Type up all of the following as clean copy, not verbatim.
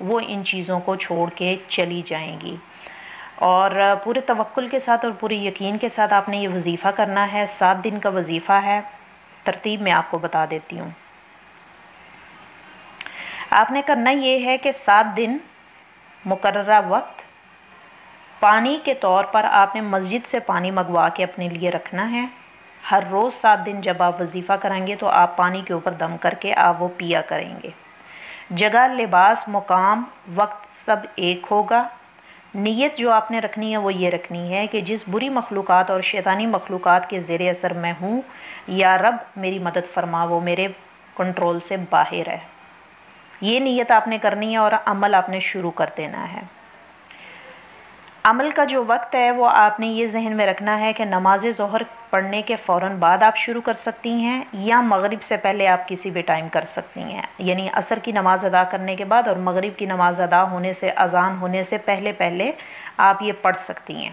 وہ ان چیزوں کو چھوڑ کے چلی جائیں گی۔ اور پورے توکل کے ساتھ اور پورے یقین کے ساتھ آپ نے یہ وظیفہ کرنا ہے۔ 7 دن کا وظیفہ ہے، ترتیب میں آپ کو بتا دیتی ہوں۔ آپ نے کرنا یہ ہے کہ 7 دن مقررہ وقت پانی کے طور پر آپ نے مسجد سے پانی منگوا کے اپنے لیے رکھنا ہے۔ ہر روز 7 دن جب آپ وظیفہ کریں گے تو آپ پانی کے اوپر دم کر کے آپ وہ پیا کریں گے۔ جگہ، لباس، مقام، وقت سب ایک ہوگا۔ نیت جو آپ نے رکھنی ہے وہ یہ رکھنی ہے کہ جس بری مخلوقات اور شیطانی مخلوقات کے زیر اثر میں ہوں، یا رب میری مدد فرما، وہ میرے کنٹرول سے باہر ہے۔ یہ نیت آپ نے کرنی ہے اور عمل آپ نے شروع کر دینا ہے۔ عمل کا جو وقت ہے وہ آپ نے یہ ذہن میں رکھنا ہے کہ نماز ظہر پڑھنے کے فوراً بعد آپ شروع کر سکتی ہیں، یا مغرب سے پہلے آپ کسی بھی ٹائم کر سکتی ہیں، یعنی عصر کی نماز ادا کرنے کے بعد اور مغرب کی نماز ادا ہونے سے، اذان ہونے سے پہلے آپ یہ پڑھ سکتی ہیں۔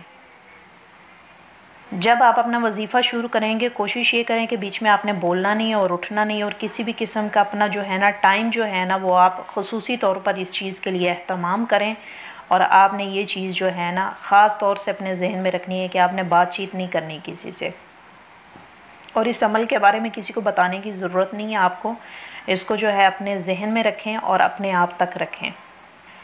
جب آپ اپنا وظیفہ شروع کریں گے کوشش یہ کریں کہ بیچ میں آپ نے بولنا نہیں اور اٹھنا نہیں، اور کسی بھی قسم کا اپنا جو ہے نا ٹائم جو ہے نا وہ آپ خصوصی طور پر اس چیز کے لیے اہتمام کریں۔ اور آپ نے یہ چیز جو ہے نا خاص طور سے اپنے ذہن میں رکھنی ہے کہ آپ نے بات چیت نہیں کرنی کسی سے، اور اس عمل کے بارے میں کسی کو بتانے کی ضرورت نہیں ہے آپ کو، اس کو جو ہے اپنے ذہن میں رکھیں اور اپنے آپ تک رکھیں۔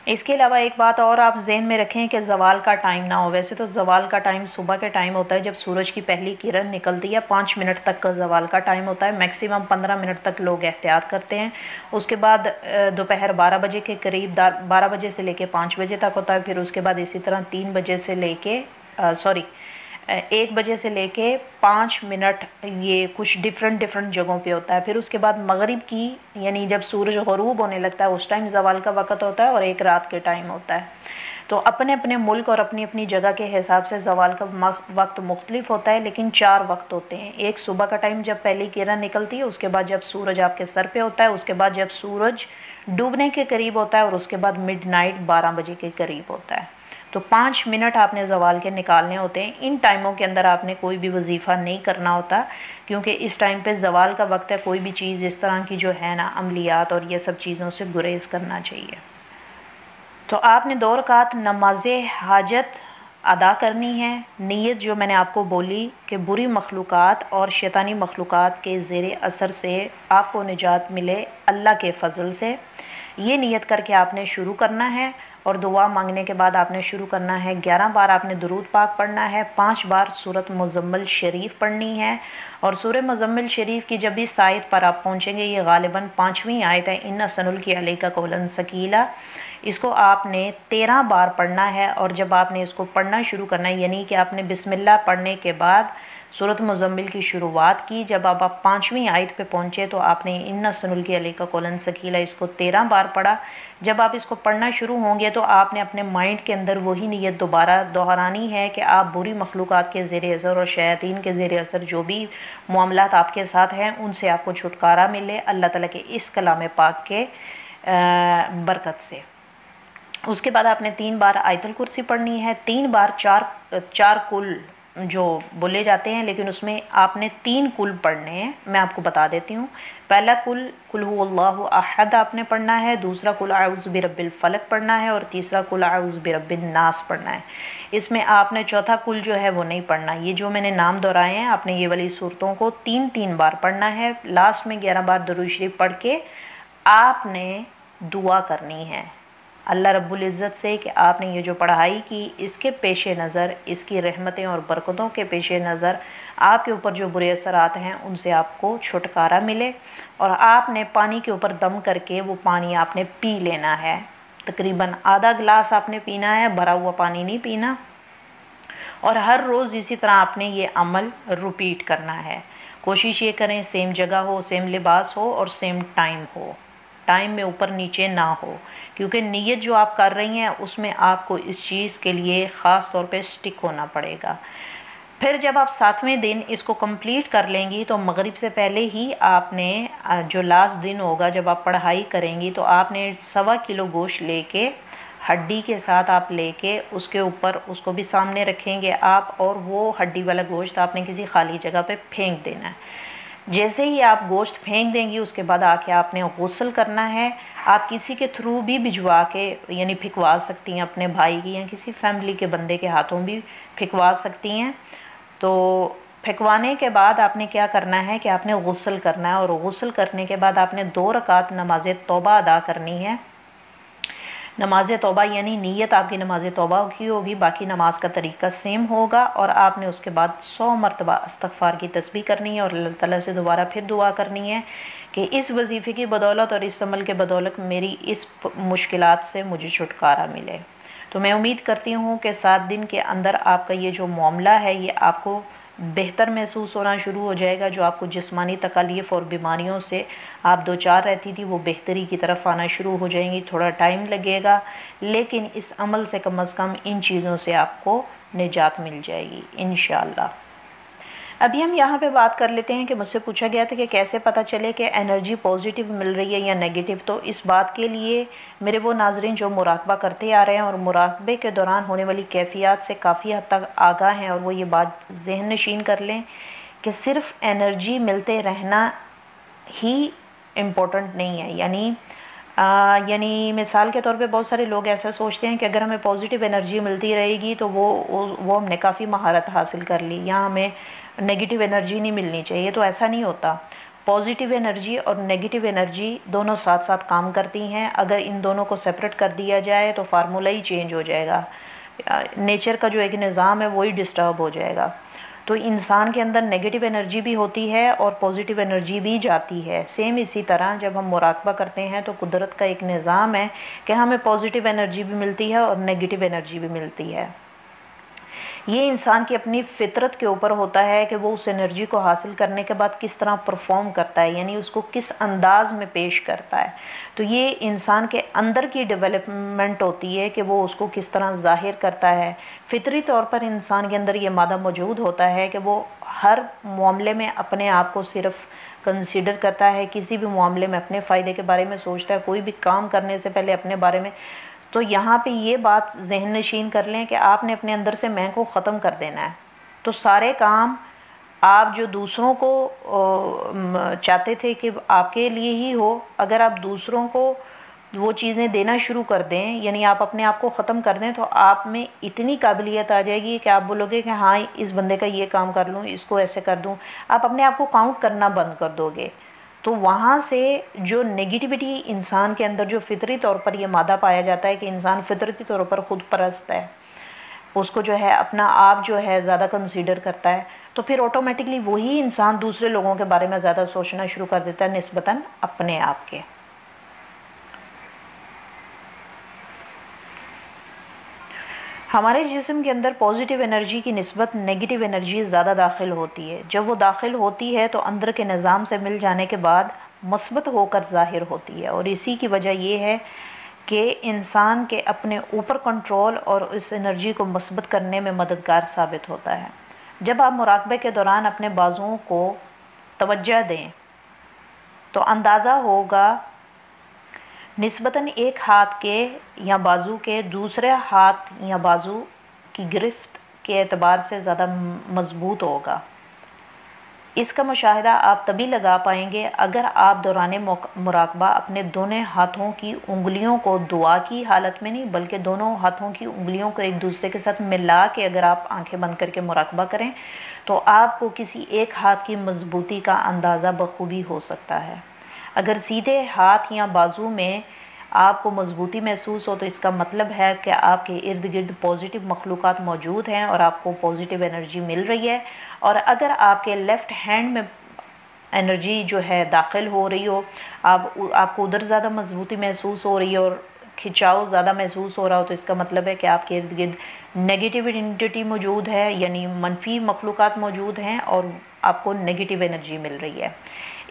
اس کے علاوہ ایک بات اور آپ ذہن میں رکھیں کہ زوال کا ٹائم نہ ہو۔ ویسے تو زوال کا ٹائم صبح کے ٹائم ہوتا ہے جب سورج کی پہلی کرن نکلتی ہے، 5 منٹ تک کا زوال کا ٹائم ہوتا ہے، میکسیمم 15 منٹ تک لوگ احتیاط کرتے ہیں۔ اس کے بعد دوپہر 12 بجے کے قریب 12 بجے سے لے کے 5 بجے تک ہوتا ہے، پھر اس کے بعد اسی طرح 3 بجے سے لے کے 1 بجے سے لے کے 5 منٹ یہ کچھ ڈیفرنٹ جگہوں پہ ہوتا ہے۔ پھر اس کے بعد مغرب کی یعنی جب سورج غروب ہونے لگتا ہے اس ٹائم زوال کا وقت ہوتا ہے، اور ایک رات کے ٹائم ہوتا ہے۔ تو اپنے اپنے ملک اور اپنی اپنی جگہ کے حساب سے زوال کا وقت مختلف ہوتا ہے، لیکن 4 وقت ہوتے ہیں۔ ایک صبح کا ٹائم جب پہلی کرن نکلتی ہے، اس کے بعد جب سورج آپ کے سر پہ ہوتا ہے، اس کے بعد جب سورج ڈوبنے کے قریب ہوتا ہے، اور اس کے بعد مڈ نائٹ 12 بجے کے قریب ہوتا ہے۔ تو 5 منٹ آپ نے زوال کے نکالنے ہوتے ہیں۔ ان ٹائموں کے اندر آپ نے کوئی بھی وظیفہ نہیں کرنا ہوتا، کیونکہ اس ٹائم پہ زوال کا وقت ہے، کوئی بھی چیز اس طرح کی جو ہے نا عملیات اور یہ سب چیزوں سے گریز کرنا چاہیے۔ تو آپ نے 2 رکعت نماز حاجت ادا کرنی ہے۔ نیت جو میں نے آپ کو بولی کہ بری مخلوقات اور شیطانی مخلوقات کے زیر اثر سے آپ کو نجات ملے اللہ کے فضل سے، یہ نیت کر کے آپ نے شروع کرنا ہے۔ اور دعا مانگنے کے بعد آپ نے شروع کرنا ہے، 11 بار آپ نے درود پاک پڑھنا ہے، 5 بار سورۃ مزمل شریف پڑھنی ہے۔ اور سورہ مزمل شریف کی جب اس آیت پر آپ پہنچیں گے، یہ غالباً 5ویں آیت ہے، اِنَّ سَنُلْقِی عَلَيْکَ قَوْلًا ثَقِیلًا، اس کو آپ نے 13 بار پڑھنا ہے۔ اور جب آپ نے اس کو پڑھنا شروع کرنا ہے، یعنی کہ آپ نے بسم اللہ پڑھنے کے بعد سورۃ مزمل کی شروعات کی، جب آپ 5ویں آیت پہ پہنچے تو آپ نے اِنَّ سَنُلْقِی عَلَيْکَ قَوْلًا ثَقِیلًا اس کو 13 بار پڑھا۔ جب آپ اس کو پڑھنا شروع ہوں گے تو آپ نے اپنے مائنڈ کے اندر وہی نیت دوبارہ دہرانی ہے کہ آپ بری مخلوقات کے زیر اثر اور شیاطین کے زیر اثر جو بھی معاملات آپ کے ساتھ ہیں ان سے آپ کو چھٹکارا ملے اللہ تعالیٰ کے اس کلام پاک کے برکت سے۔ اس کے بعد آپ نے 3 بار آیت الکرسی پڑھنی ہے، 3 بار چار کل جو بولے جاتے ہیں، لیکن اس میں آپ نے 3 کل پڑھنے ہیں، میں آپ کو بتا دیتی ہوں۔ پہلا کل هو اللہ احد آپ نے پڑھنا ہے، دوسرا کل اعوذ برب الفلق پڑھنا ہے، اور تیسرا کل اعوذ برب الناس پڑھنا ہے۔ اس میں آپ نے چوتھا کل جو ہے وہ نہیں پڑھنا۔ یہ جو میں نے نام دہرائے ہیں آپ نے یہ والی صورتوں کو 3 بار پڑھنا ہے، لاسٹ میں 11 بار درود شریف پڑھ کے آپ نے دعا کرنی ہے اللہ رب العزت سے کہ آپ نے یہ جو پڑھائی کی اس کے پیش نظر، اس کی رحمتیں اور برکتوں کے پیش نظر آپ کے اوپر جو برے اثرات ہیں ان سے آپ کو چھٹکارا ملے۔ اور آپ نے پانی کے اوپر دم کر کے وہ پانی آپ نے پی لینا ہے، تقریباً آدھا گلاس آپ نے پینا ہے، بھرا ہوا پانی نہیں پینا۔ اور ہر روز اسی طرح آپ نے یہ عمل ریپیٹ کرنا ہے۔ کوشش یہ کریں سیم جگہ ہو، سیم لباس ہو اور سیم ٹائم ہو، ٹائم میں اوپر نیچے نہ ہو، کیونکہ نیت جو آپ کر رہی ہیں اس میں آپ کو اس چیز کے لیے خاص طور پہ سٹک ہونا پڑے گا۔ پھر جب آپ 7ویں دن اس کو کمپلیٹ کر لیں گی تو مغرب سے پہلے ہی آپ نے جو لاسٹ دن ہوگا جب آپ پڑھائی کریں گی تو آپ نے 1.25 کلو گوشت لے کے ہڈی کے ساتھ آپ لے کے اس کے اوپر اس کو بھی سامنے رکھیں گے آپ، اور وہ ہڈی والا گوشت آپ نے کسی خالی جگہ پہ پھینک دینا ہے۔ جیسے ہی آپ گوشت پھینک دیں گی اس کے بعد آ کے آپ نے غسل کرنا ہے۔ آپ کسی کے تھرو بھی بھجوا کے یعنی پھکوا سکتی ہیں، اپنے بھائی کی یا کسی فیملی کے بندے کے ہاتھوں بھی پھکوا سکتی ہیں۔ تو پھکوانے کے بعد آپ نے کیا کرنا ہے کہ آپ نے غسل کرنا ہے، اور غسل کرنے کے بعد آپ نے 2 رکعت نماز توبہ ادا کرنی ہے۔ نماز توبہ یعنی نیت آپ کی نماز توبہ کی ہوگی، باقی نماز کا طریقہ سیم ہوگا، اور آپ نے اس کے بعد 100 مرتبہ استغفار کی تسبیح کرنی ہے اور اللہ تعالیٰ سے دوبارہ پھر دعا کرنی ہے کہ اس وظیفے کی بدولت اور اس عمل کے بدولت میری اس مشکلات سے مجھے چھٹکارا ملے۔ تو میں امید کرتی ہوں کہ 7 دن کے اندر آپ کا یہ جو معاملہ ہے یہ آپ کو بہتر محسوس ہونا شروع ہو جائے گا۔ جو آپ کو جسمانی تکالیف اور بیماریوں سے آپ دوچار رہتی تھی وہ بہتری کی طرف آنا شروع ہو جائیں گی۔ تھوڑا ٹائم لگے گا لیکن اس عمل سے کم از کم ان چیزوں سے آپ کو نجات مل جائے گی انشاءاللہ۔ ابھی ہم یہاں پہ بات کر لیتے ہیں کہ مجھ سے پوچھا گیا تھا کہ کیسے پتہ چلے کہ انرجی پازیٹیو مل رہی ہے یا نیگیٹیو۔ تو اس بات کے لیے میرے وہ ناظرین جو مراقبہ کرتے آ رہے ہیں اور مراقبے کے دوران ہونے والی کیفیات سے کافی حد تک آگاہ ہیں، اور وہ یہ بات ذہن نشین کر لیں کہ صرف انرجی ملتے رہنا ہی امپورٹنٹ نہیں ہے۔ یعنی مثال کے طور پہ بہت سارے لوگ ایسا سوچتے ہیں کہ اگر ہمیں پازیٹیو انرجی ملتی رہے گی تو وہ ہم نے کافی مہارت حاصل کر لی، یا ہمیں نیگیٹیو انرجی نہیں ملنی چاہیے۔ تو ایسا نہیں ہوتا۔ پازیٹیو انرجی اور نیگیٹیو انرجی دونوں ساتھ ساتھ کام کرتی ہیں۔ اگر ان دونوں کو سپریٹ کر دیا جائے تو فارمولہ ہی چینج ہو جائے گا، نیچر کا جو ایک نظام ہے وہی ڈسٹرب ہو جائے گا۔ تو انسان کے اندر نیگیٹیو انرجی بھی ہوتی ہے اور پازیٹیو انرجی بھی جاتی ہے۔ سیم اسی طرح جب ہم مراقبہ کرتے ہیں تو قدرت کا ایک نظام ہے کہ ہمیں پازیٹیو انرجی بھی ملتی ہے اور نیگیٹیو انرجی بھی ملتی ہے۔ یہ انسان کی اپنی فطرت کے اوپر ہوتا ہے کہ وہ اس انرجی کو حاصل کرنے کے بعد کس طرح پرفارم کرتا ہے، یعنی اس کو کس انداز میں پیش کرتا ہے۔ تو یہ انسان کے اندر کی ڈیولپمنٹ ہوتی ہے کہ وہ اس کو کس طرح ظاہر کرتا ہے۔ فطری طور پر انسان کے اندر یہ مادہ موجود ہوتا ہے کہ وہ ہر معاملے میں اپنے آپ کو صرف کنسیڈر کرتا ہے، کسی بھی معاملے میں اپنے فائدے کے بارے میں سوچتا ہے، کوئی بھی کام کرنے سے پہلے اپنے بارے میں۔ تو یہاں پہ یہ بات ذہن نشین کر لیں کہ آپ نے اپنے اندر سے میں کو ختم کر دینا ہے۔ تو سارے کام آپ جو دوسروں کو چاہتے تھے کہ آپ کے لیے ہی ہو، اگر آپ دوسروں کو وہ چیزیں دینا شروع کر دیں، یعنی آپ اپنے آپ کو ختم کر دیں، تو آپ میں اتنی قابلیت آ جائے گی کہ آپ بولو گے کہ ہاں اس بندے کا یہ کام کر لوں، اس کو ایسے کر دوں۔ آپ اپنے آپ کو کاؤنٹ کرنا بند کر دو گے۔ تو وہاں سے جو نیگیٹیوٹی انسان کے اندر جو فطری طور پر یہ مادہ پایا جاتا ہے کہ انسان فطرتی طور پر خود پرست ہے، اس کو جو ہے اپنا آپ جو ہے زیادہ کنسیڈر کرتا ہے، تو پھر آٹومیٹکلی وہی انسان دوسرے لوگوں کے بارے میں زیادہ سوچنا شروع کر دیتا ہے نسبتاً اپنے آپ کے۔ ہمارے جسم کے اندر پازیٹیو انرجی کی نسبت نیگیٹیو انرجی زیادہ داخل ہوتی ہے۔ جب وہ داخل ہوتی ہے تو اندر کے نظام سے مل جانے کے بعد مثبت ہو کر ظاہر ہوتی ہے، اور اسی کی وجہ یہ ہے کہ انسان کے اپنے اوپر کنٹرول اور اس انرجی کو مثبت کرنے میں مددگار ثابت ہوتا ہے۔ جب آپ مراقبے کے دوران اپنے بازوؤں کو توجہ دیں تو اندازہ ہوگا نسبتاً ایک ہاتھ کے یا بازو کے دوسرے ہاتھ یا بازو کی گرفت کے اعتبار سے زیادہ مضبوط ہوگا۔ اس کا مشاہدہ آپ تبھی لگا پائیں گے اگر آپ دوران مراقبہ اپنے دونوں ہاتھوں کی انگلیوں کو دعا کی حالت میں نہیں بلکہ دونوں ہاتھوں کی انگلیوں کو ایک دوسرے کے ساتھ ملا کے اگر آپ آنکھیں بند کر کے مراقبہ کریں تو آپ کو کسی ایک ہاتھ کی مضبوطی کا اندازہ بخوبی ہو سکتا ہے۔ اگر سیدھے ہاتھ یا بازو میں آپ کو مضبوطی محسوس ہو تو اس کا مطلب ہے کہ آپ کے ارد گرد پازیٹیو مخلوقات موجود ہیں اور آپ کو پازیٹیو انرجی مل رہی ہے۔ اور اگر آپ کے لیفٹ ہینڈ میں انرجی جو ہے داخل ہو رہی ہو، آپ کو ادھر زیادہ مضبوطی محسوس ہو رہی ہے اور کھچاؤ زیادہ محسوس ہو رہا ہو، تو اس کا مطلب ہے کہ آپ کے ارد گرد نیگیٹیو انٹیٹی موجود ہے، یعنی منفی مخلوقات موجود ہیں اور آپ کو نیگیٹیو انرجی مل رہی ہے۔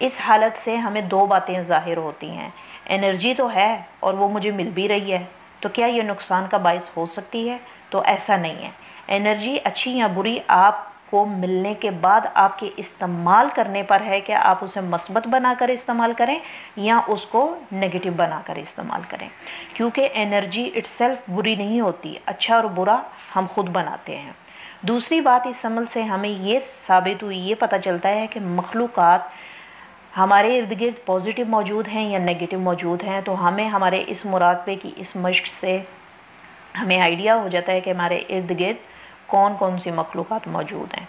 اس حالت سے ہمیں 2 باتیں ظاہر ہوتی ہیں، انرجی تو ہے اور وہ مجھے مل بھی رہی ہے، تو کیا یہ نقصان کا باعث ہو سکتی ہے؟ تو ایسا نہیں ہے۔ انرجی اچھی یا بری آپ کو ملنے کے بعد آپ کے استعمال کرنے پر ہے کہ آپ اسے مثبت بنا کر استعمال کریں یا اس کو نیگیٹو بنا کر استعمال کریں، کیونکہ انرجی اٹ سیلف بری نہیں ہوتی، اچھا اور برا ہم خود بناتے ہیں۔ دوسری بات، اس عمل سے ہمیں یہ ثابت ہوئی، یہ پتہ چلتا ہے کہ مخلوقات ہمارے ارد گرد پازیٹیو موجود ہیں یا نیگیٹو موجود ہیں، تو ہمیں ہمارے اس مراقبے کی اس مشق سے ہمیں آئیڈیا ہو جاتا ہے کہ ہمارے ارد گرد کون کون سی مخلوقات موجود ہیں۔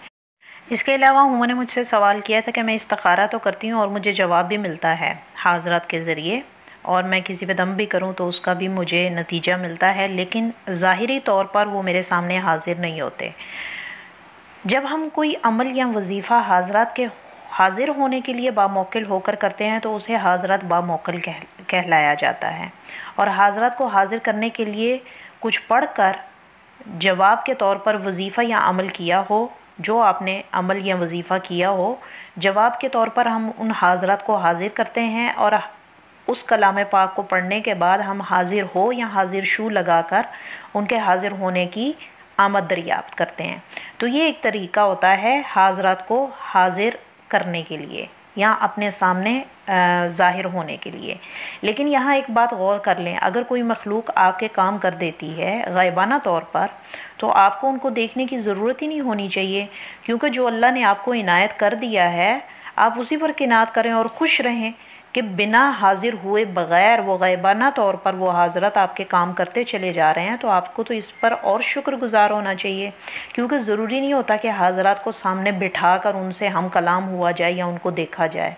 اس کے علاوہ انہوں نے مجھ سے سوال کیا تھا کہ میں استخارہ تو کرتی ہوں اور مجھے جواب بھی ملتا ہے حاضرات کے ذریعے، اور میں کسی پہ دم بھی کروں تو اس کا بھی مجھے نتیجہ ملتا ہے، لیکن ظاہری طور پر وہ میرے سامنے حاضر نہیں ہوتے۔ جب ہم کوئی عمل یا وظیفہ حاضرات کے حاضر ہونے کے لیے باموکل ہو کر کرتے ہیں تو اسے حاضرات باموکل کہلایا جاتا ہے، اور حاضرات کو حاضر کرنے کے لیے کچھ پڑھ کر جواب کے طور پر وظیفہ یا عمل کیا ہو، جو آپ نے عمل یا وظیفہ کیا ہو، جواب کے طور پر ہم ان حاضرات کو حاضر کرتے ہیں، اور اس کلام پاک کو پڑھنے کے بعد ہم حاضر ہو یا حاضر شو لگا کر ان کے حاضر ہونے کی آمد دریافت کرتے ہیں۔ تو یہ ایک طریقہ ہوتا ہے حاضرات کو حاضر کرنے کے لیے یا اپنے سامنے ظاہر ہونے کے لیے۔ لیکن یہاں ایک بات غور کر لیں، اگر کوئی مخلوق آپ کے کام کر دیتی ہے غائبانہ طور پر، تو آپ کو ان کو دیکھنے کی ضرورت ہی نہیں ہونی چاہیے، کیونکہ جو اللہ نے آپ کو عنایت کر دیا ہے آپ اسی پر قناعت کریں اور خوش رہیں کہ بنا حاضر ہوئے بغیر وہ غائبانہ طور پر وہ حاضرات آپ کے کام کرتے چلے جا رہے ہیں، تو آپ کو تو اس پر اور شکر گزار ہونا چاہیے، کیونکہ ضروری نہیں ہوتا کہ حاضرات کو سامنے بٹھا کر ان سے ہم کلام ہوا جائے یا ان کو دیکھا جائے۔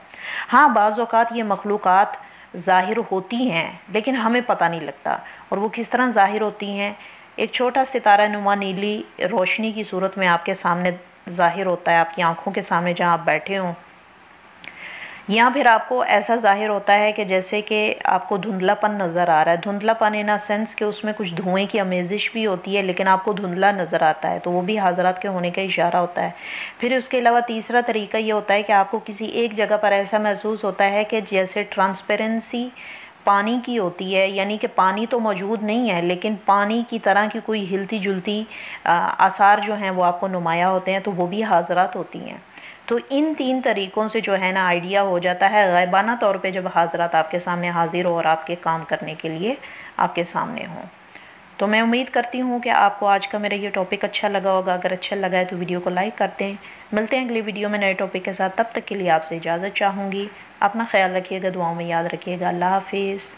ہاں بعض اوقات یہ مخلوقات ظاہر ہوتی ہیں لیکن ہمیں پتہ نہیں لگتا، اور وہ کس طرح ظاہر ہوتی ہیں؟ ایک چھوٹا ستارہ نما نیلی روشنی کی صورت میں آپ کے سامنے ظاہر ہوتا ہے، آپ کی آنکھوں کے سامنے جہاں آپ بیٹھے ہوں، یا پھر آپ کو ایسا ظاہر ہوتا ہے کہ جیسے کہ آپ کو دھندلا پن نظر آ رہا ہے، دھندلا پن ان اے سینس کہ اس میں کچھ دھوئیں کی آمیزش بھی ہوتی ہے لیکن آپ کو دھندلا نظر آتا ہے، تو وہ بھی حاضرات کے ہونے کا اشارہ ہوتا ہے۔ پھر اس کے علاوہ تیسرا طریقہ یہ ہوتا ہے کہ آپ کو کسی ایک جگہ پر ایسا محسوس ہوتا ہے کہ جیسے ٹرانسپیرنسی پانی کی ہوتی ہے، یعنی کہ پانی تو موجود نہیں ہے لیکن پانی کی طرح کی کوئی ہلتی جلتی آثار جو ہیں وہ آپ کو نمایاں ہوتے ہیں، تو وہ بھی حاضرات ہوتی ہیں۔ تو ان تین طریقوں سے جو ہے نا آئیڈیا ہو جاتا ہے غائبانہ طور پہ جب حاضرات آپ کے سامنے حاضر ہو اور آپ کے کام کرنے کے لیے آپ کے سامنے ہوں۔ تو میں امید کرتی ہوں کہ آپ کو آج کا میرا یہ ٹاپک اچھا لگا ہوگا، اگر اچھا لگا ہے تو ویڈیو کو لائک کرتے ہیں۔ ملتے ہیں اگلی ویڈیو میں نئے ٹاپک کے ساتھ، تب تک کے لیے آپ سے اجازت چاہوں گی۔ اپنا خیال رکھیے گا، دعاؤں میں یاد رکھیے گا۔ اللہ حافظ۔